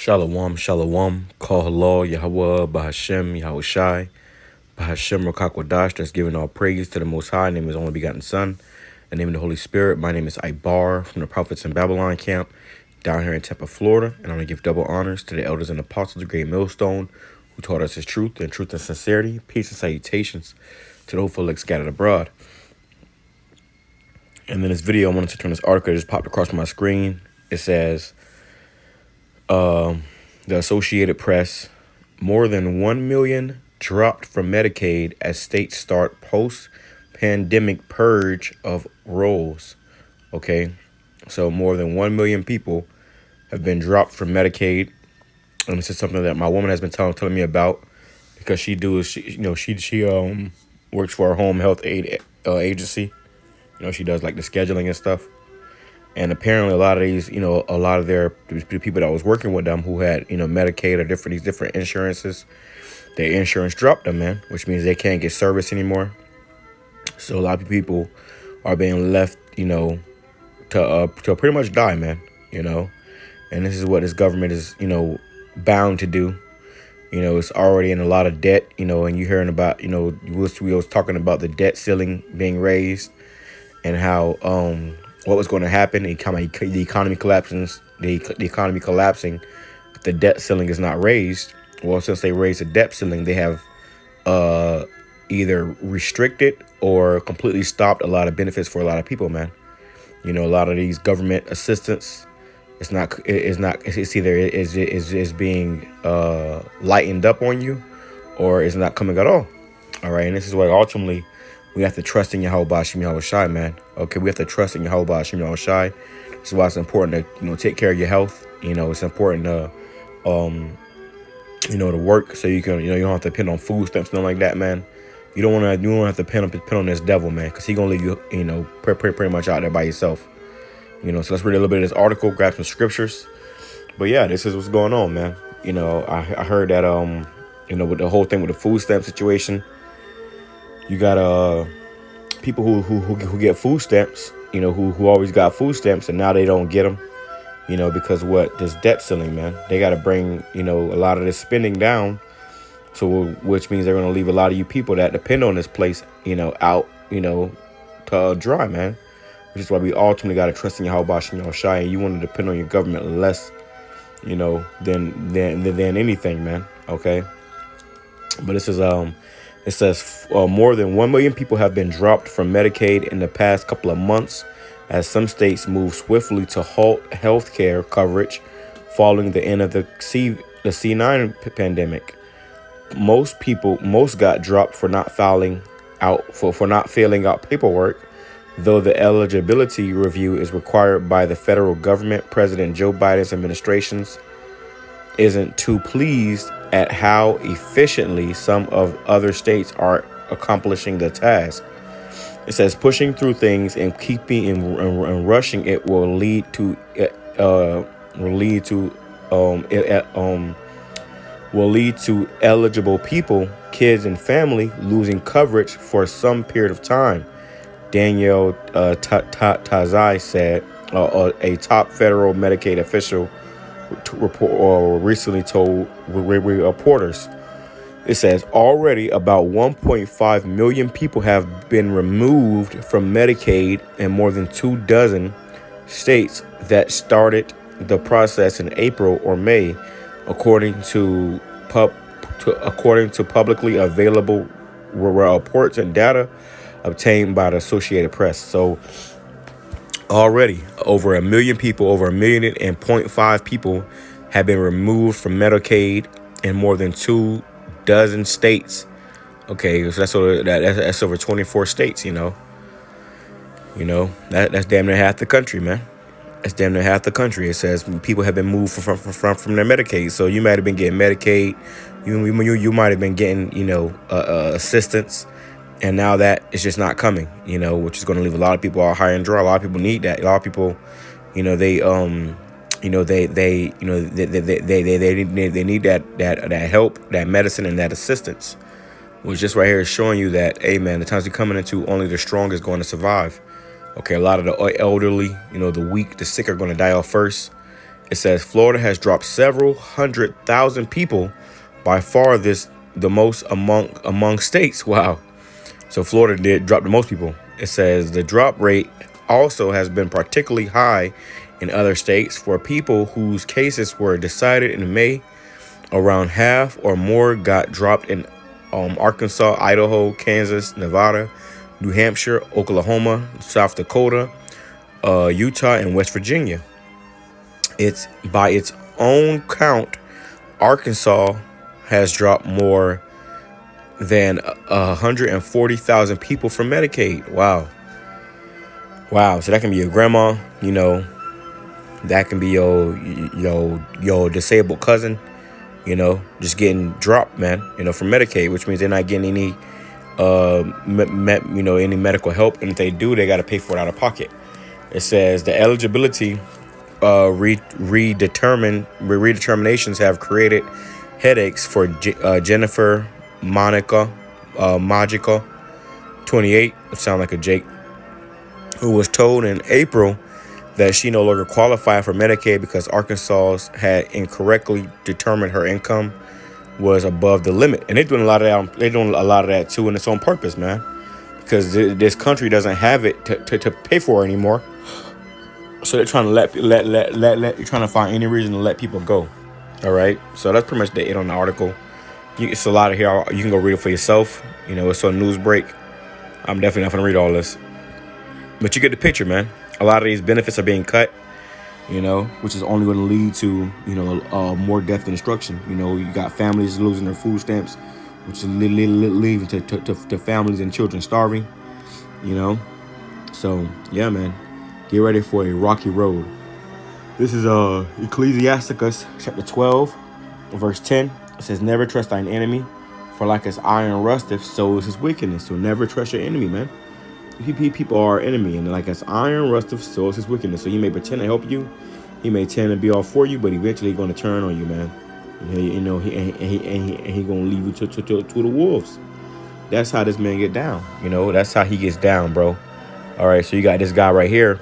Shalom, shalom, call halal, YAHAWAH, BAHASHAM, YAHAWASHI, BAHASHAM, QADASH, that's giving all praise to the Most High, name of His only begotten Son, in the name of the Holy Spirit. My name is Ibar from the Prophets in Babylon camp, down here in Tampa, Florida, and I'm going to give double honors to the elders and apostles of Great Millstone, who taught us His truth and sincerity, peace and salutations to the hopeful scattered abroad. And in this video, I wanted to turn this article that just popped across my screen. It says, the Associated Press, more than 1 million dropped from Medicaid as states start post-pandemic purge of rolls. Okay, so more than 1 million people have been dropped from Medicaid, and this is something that my woman has been telling me about, because she works for a home health aid agency. She does like the scheduling and stuff. And apparently a lot of these, a lot of the people that was working with them who had, Medicaid or these different insurances, their insurance dropped them, man, which means they can't get service anymore. So a lot of people are being left, to pretty much die, man, and this is what this government is, bound to do. It's already in a lot of debt, and you're hearing about, we was talking about the debt ceiling being raised and how, what was going to happen, the economy collapsing, if the debt ceiling is not raised. Well, since they raised the debt ceiling, they have either restricted or completely stopped a lot of benefits for a lot of people, man. A lot of these government assistance, it's either being lightened up on you, or it's not coming at all. All right, and this is why ultimately we have to trust in YAHAWASHI, man. Okay, we have to trust in YAHAWASHI. This is why it's important to, take care of your health. It's important to, to work so you can, you don't have to depend on food stamps, nothing like that, man. You don't have to depend on this devil, man, because he gonna leave you, pretty much out there by yourself. So let's read a little bit of this article, grab some scriptures. But yeah, this is what's going on, man. I heard that, with the whole thing with the food stamp situation. You got people who get food stamps, who always got food stamps, and now they don't get them, because this debt ceiling, man. They got to bring, a lot of this spending down. So which means they're going to leave a lot of you people that depend on this place, out, to dry, man. Which is why we ultimately got to trust in YAHAWASHI, and you want to depend on your government less, than anything, man. Okay. But this is it says more than 1 million people have been dropped from Medicaid in the past couple of months as some states move swiftly to halt health care coverage following the end of the C9 pandemic. Most got dropped for not filling out paperwork, though the eligibility review is required by the federal government. President Joe Biden's administrations isn't too pleased at how efficiently some of other states are accomplishing the task. It says pushing through things and rushing it will lead to eligible people, kids and family losing coverage for some period of time. Daniel Tazai said, a top federal Medicaid official recently told reporters. It says already about 1.5 million people have been removed from Medicaid in more than 24 states that started the process in April or May, according to publicly available reports and data obtained by the Associated Press. So already over 1 million people, over 1.5 million people have been removed from Medicaid in more than 24 states. Okay, so that's over 24 states. That's damn near half the country, man. That's damn near half the country. It says people have been moved from their Medicaid. So you might have been getting Medicaid, you might have been getting assistance. And now that is just not coming, which is going to leave a lot of people out high and dry. A lot of people need that. A lot of people, they need that help, that medicine, and that assistance. Which just right here is showing you that, hey, man, the times we're coming into, only the strong is going to survive. Okay, a lot of the elderly, the weak, the sick are going to die off first. It says Florida has dropped several 100,000 people, by far the most among states. Wow. So Florida did drop the most people. It says the drop rate also has been particularly high in other states for people whose cases were decided in May. Around half or more got dropped in Arkansas, Idaho, Kansas, Nevada, New Hampshire, Oklahoma, South Dakota, Utah, and West Virginia. It's by its own count, Arkansas has dropped more than 140,000 people from Medicaid. Wow. Wow. So that can be your grandma, that can be your disabled cousin, just getting dropped, man, from Medicaid, which means they're not getting any, any medical help. And if they do, they got to pay for it out of pocket. It says the eligibility redeterminations have created headaches for Jennifer Magical, 28, sound like a Jake, who was told in April that she no longer qualified for Medicaid because Arkansas had incorrectly determined her income was above the limit. And they're doing a lot of that. They're doing a lot of that too, and it's on purpose, man, because this country doesn't have it to pay for it anymore. So they're trying to you're trying to find any reason to let people go. All right. So that's pretty much the it on the article. It's a lot of here. You can go read it for yourself. It's a news break. I'm definitely not going to read all this. But you get the picture, man. A lot of these benefits are being cut, which is only going to lead to, more death and destruction. You got families losing their food stamps, which is leading to families and children starving, So, yeah, man. Get ready for a rocky road. This is Ecclesiasticus chapter 12, verse 10. It says, never trust thine enemy, for like as iron rusteth, so is his wickedness. So never trust your enemy, man. People are our enemy, and like as iron rusteth, so is his wickedness. So he may pretend to help you, he may tend to be all for you, but eventually he's going to turn on you, man. And he going to leave you to the wolves. That's how this man get down. That's how he gets down, bro. All right, so you got this guy right here.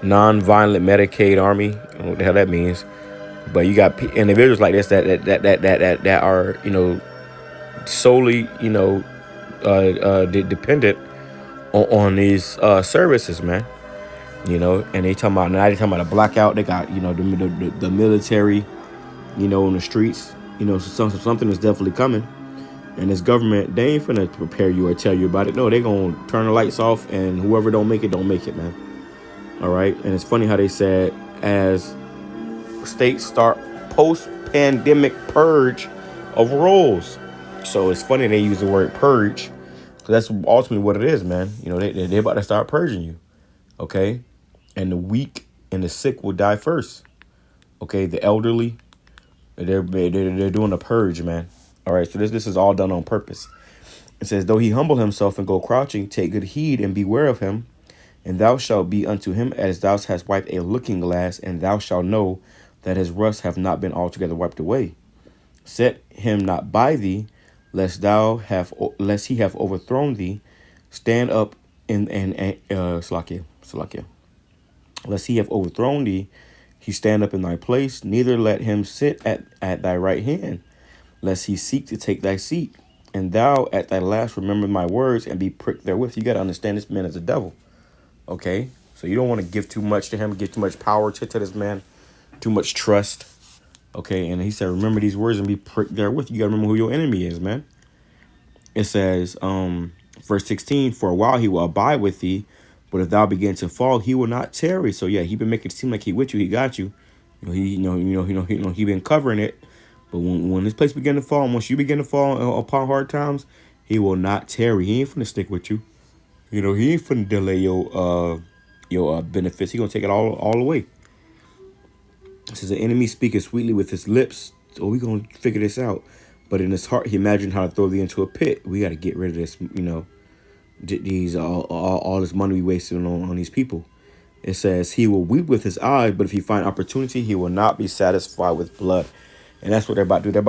Non-violent Medicaid army. I don't know what the hell that means. But you got individuals like this that are, solely, dependent on these services, man. And they talking about a blackout. They got, the military, in the streets. So something is definitely coming. And this government, they ain't finna prepare you or tell you about it. No, they gonna turn the lights off, and whoever don't make it, man. All right. And it's funny how they said as states start post-pandemic purge of rules. So it's funny they use the word purge, because that's ultimately what it is, man. They're about to start purging you. Okay. And the weak and the sick will die first. Okay. The elderly, they're doing a purge, man. All right, so this is all done on purpose. It says, though he humble himself and go crouching, take good heed and beware of him. And thou shalt be unto him as thou hast wiped a looking glass, and thou shalt know that his rust have not been altogether wiped away. Set him not by thee, lest he have overthrown thee. Stand up Salakia. Lest he have overthrown thee, he stand up in thy place. Neither let him sit at thy right hand, lest he seek to take thy seat. And thou at thy last remember my words and be pricked therewith. You got to understand this man is a devil. Okay? So you don't want to give too much to him, give too much power to this man, too much trust. Okay? And he said, remember these words and be pricked therewith. You got to remember who your enemy is, man. It says, verse 16, for a while he will abide with thee, but if thou begin to fall, he will not tarry. So yeah, he been making it seem like he with you. He got you. He been covering it. But when this place begin to fall, and once you begin to fall upon hard times, he will not tarry. He ain't finna stick with you. He ain't finna delay your benefits. He gonna take it all away. It says the enemy speaketh sweetly with his lips. So we gonna figure this out. But in his heart, he imagined how to throw thee into a pit. We got to get rid of this. These all this money we wasting on these people. It says he will weep with his eyes, but if he find opportunity, he will not be satisfied with blood. And that's what they're about to do.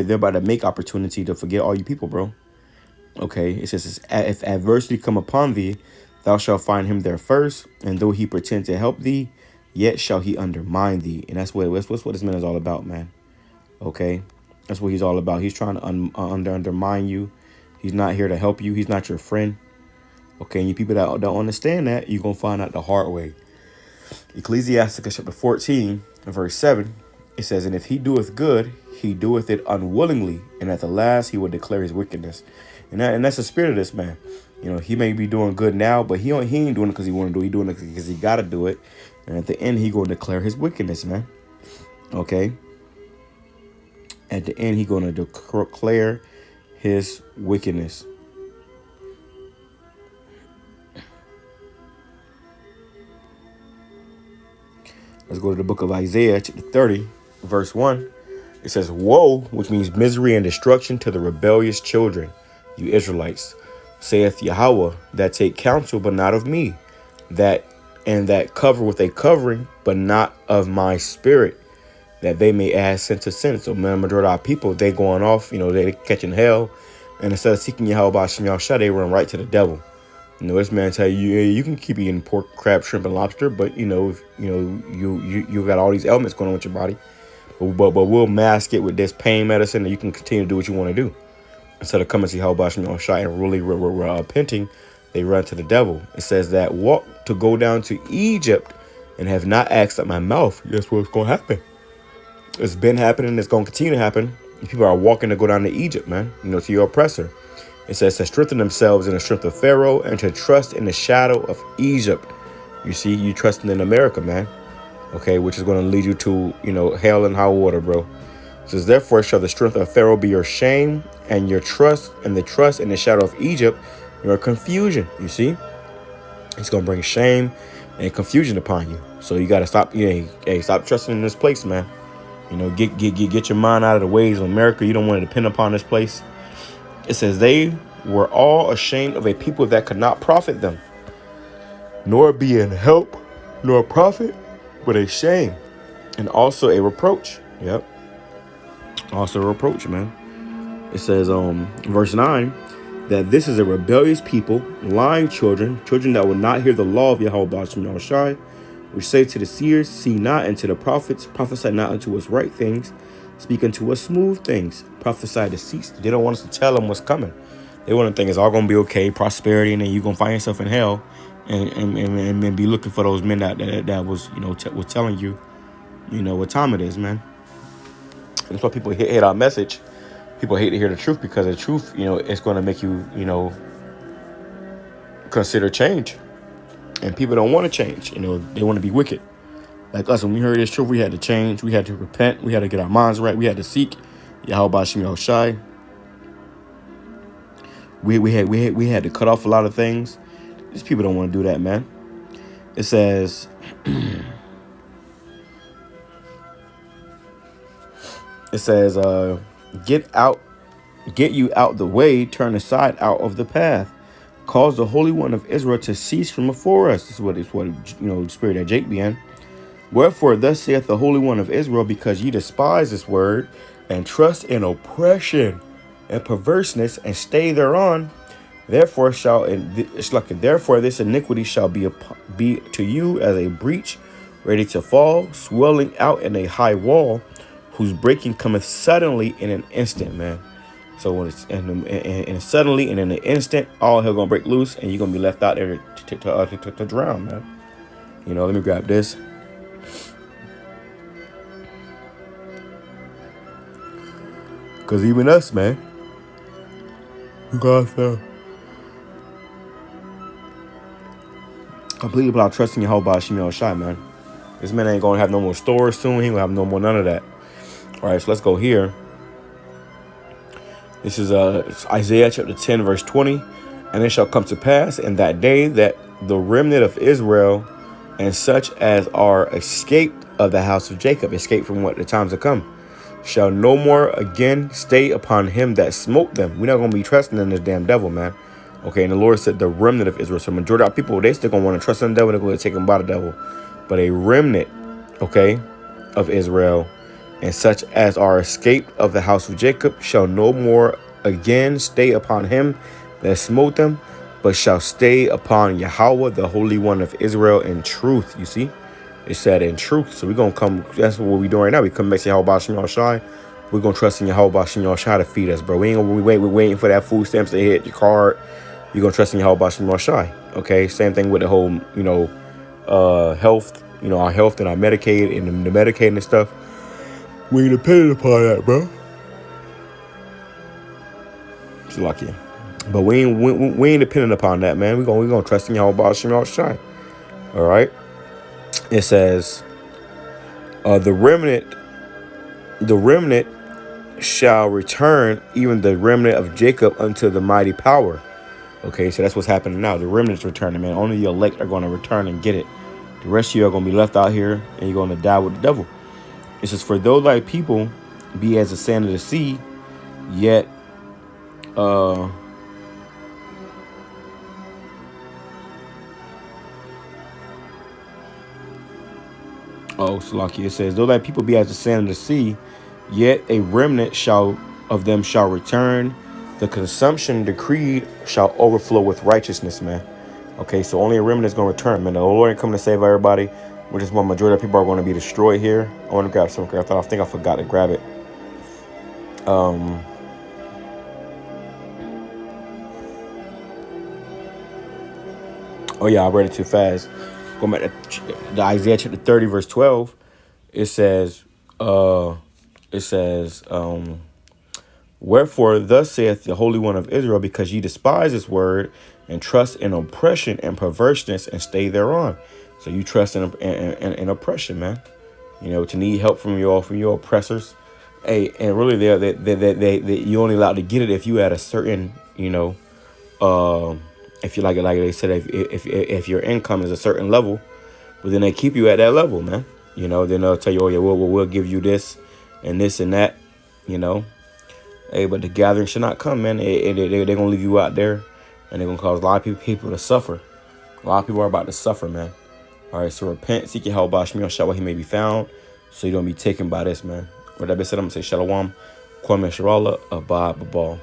They're about to make opportunity to forget all you people, bro. Okay, it says, if adversity come upon thee, thou shalt find him there first. And though he pretend to help thee, yet shall he undermine thee. And that's what this man is all about, man. Okay, that's what he's all about. He's trying to undermine you. He's not here to help you. He's not your friend. Okay, and you people that don't understand that, you're gonna find out the hard way. Ecclesiasticus chapter 14, verse 7, it says, and if he doeth good, he doeth it unwillingly, and at the last he will declare his wickedness. And that's the spirit of this man. You know, he may be doing good now, but he ain't doing it because he want to do it. He doing it because he got to do it. And at the end, he going to declare his wickedness, man. Okay? At the end, he going to declare his wickedness. Let's go to the book of Isaiah, chapter 30, verse 1. It says, woe, which means misery and destruction to the rebellious children, you Israelites, saith Yahawah, that take counsel, but not of me, that cover with a covering, but not of my spirit, that they may add sin to sin. So, man, majority of our people, they going off, you know, they catching hell, and instead of seeking YAHAWASHI, they run right to the devil. You know, this man tell you, yeah, you can keep eating pork, crab, shrimp, and lobster, but you know, you got all these elements going on with your body. But we'll mask it with this pain medicine, and you can continue to do what you want to do. Instead of coming to YAHAWASHI and really repenting, they run to the devil. It says that walk to go down to Egypt and have not asked at my mouth. Guess what's going to happen? It's been happening. It's going to continue to happen. People are walking to go down to Egypt, man. You know, to your oppressor. It says to strengthen themselves in the strength of Pharaoh and to trust in the shadow of Egypt. You see, you trusting in America, man. Okay, which is going to lead you to, you know, hell and high water, bro. It says, therefore shall the strength of Pharaoh be your shame, and your trust in the shadow of Egypt, your confusion. You see, it's going to bring shame and confusion upon you. So you got to stop. Hey, stop trusting in this place, man. You know, get your mind out of the ways of America. You don't want to depend upon this place. It says they were all ashamed of a people that could not profit them, nor be in help, nor profit, but a shame, and also a reproach. Yep. Also a reproach, man. It says, verse 9, that this is a rebellious people, lying children that will not hear the law of YAHAWASHI, which say to the seers, see not, and to the prophets, prophesy not unto us right things, speak unto us smooth things, prophesy deceits. They don't want us to tell them what's coming. They want to think it's all going to be okay, prosperity, and then you're going to find yourself in hell and be looking for those men that was, you know, was telling you, you know, what time it is, man. And that's why people hate our message. People hate to hear the truth, because the truth, you know, it's going to make you, you know, consider change. And people don't want to change. You know, they want to be wicked. Like us, when we heard this truth, we had to change. We had to repent. We had to get our minds right. We had to seek YAHAWASHI. We had to cut off a lot of things. These people don't want to do that, man. It says, get you out the way, turn aside out of the path, cause the Holy One of Israel to cease from before us. This is what you know, the spirit that Jake be in. Wherefore thus saith the Holy One of Israel, because ye despise this word and trust in oppression and perverseness and stay thereon, therefore this iniquity shall be to you as a breach ready to fall, swelling out in a high wall, whose breaking cometh suddenly in an instant, man. So when it's and suddenly and in an instant, all hell gonna break loose, and you're gonna be left out there to drown, man. You know, let me grab this. Because even us, man, we got to completely without trusting YAHAWASHI, man. This man ain't going to have no more stores soon. He ain't going to have no more none of that. All right, so let's go here. This is Isaiah chapter 10, verse 20. And it shall come to pass in that day that the remnant of Israel and such as are escaped of the house of Jacob, escaped from what the times to come, shall no more again stay upon him that smote them. We're not going to be trusting in this damn devil, man. Okay, and the Lord said the remnant of Israel. So majority of people, they still going to want to trust in the devil. They're going to take him by the devil. But a remnant, okay, of Israel and such as are escaped of the house of Jacob shall no more again stay upon him that smote them, but shall stay upon Yahawah, the Holy One of Israel, in truth. You see? It said in truth. So we're going to come. That's what we're doing right now. We come back to YAHAWASHI. We're going to trust in YAHAWASHI to feed us, bro. We ain't going to wait. We're waiting for that food stamps to hit your card. You're going to trust in YAHAWASHI. Okay. Same thing with the whole, health, our health and our Medicaid and the Medicaid and stuff. We ain't dependent upon that, bro. It's lucky. But we ain't dependent upon that, man. We're gonna trust in YAHAWASHI. All right. It says, the remnant shall return, even the remnant of Jacob, unto the mighty power. Okay, so that's what's happening now. The remnant's returning, man. Only the elect are going to return and get it. The rest of you are going to be left out here, and you're going to die with the devil. It says, for though thy people be as the sand of the sea, yet Salaki, it says, though thy people be as the sand of the sea, yet a remnant of them shall return. The consumption decreed shall overflow with righteousness, man. Okay, so only a remnant is going to return, man. The Lord ain't coming to save everybody. Which is what majority of people are going to be destroyed here. I want to grab some. I think I forgot to grab it. Oh yeah, I read it too fast. Going back to the Isaiah chapter 30, verse 12. It says, wherefore thus saith the Holy One of Israel, because ye despise his word and trust in oppression and perverseness and stay thereon. So you trust in oppression, man. To need help from your oppressors. Hey, and really, they you only allowed to get it if you had a certain, if you like they said, if your income is a certain level, but then they keep you at that level, man. Then they'll tell you, oh yeah, we'll give you this and this and that, Hey, but the gathering should not come, man. They're gonna leave you out there, and they're gonna cause a lot of people to suffer. A lot of people are about to suffer, man. All right, so repent, seek your help, Bashmi, while he may be found, so you don't be taken by this, man. With that being said, I'm going to say Shalom, Kwame Sharala, Abba Babal.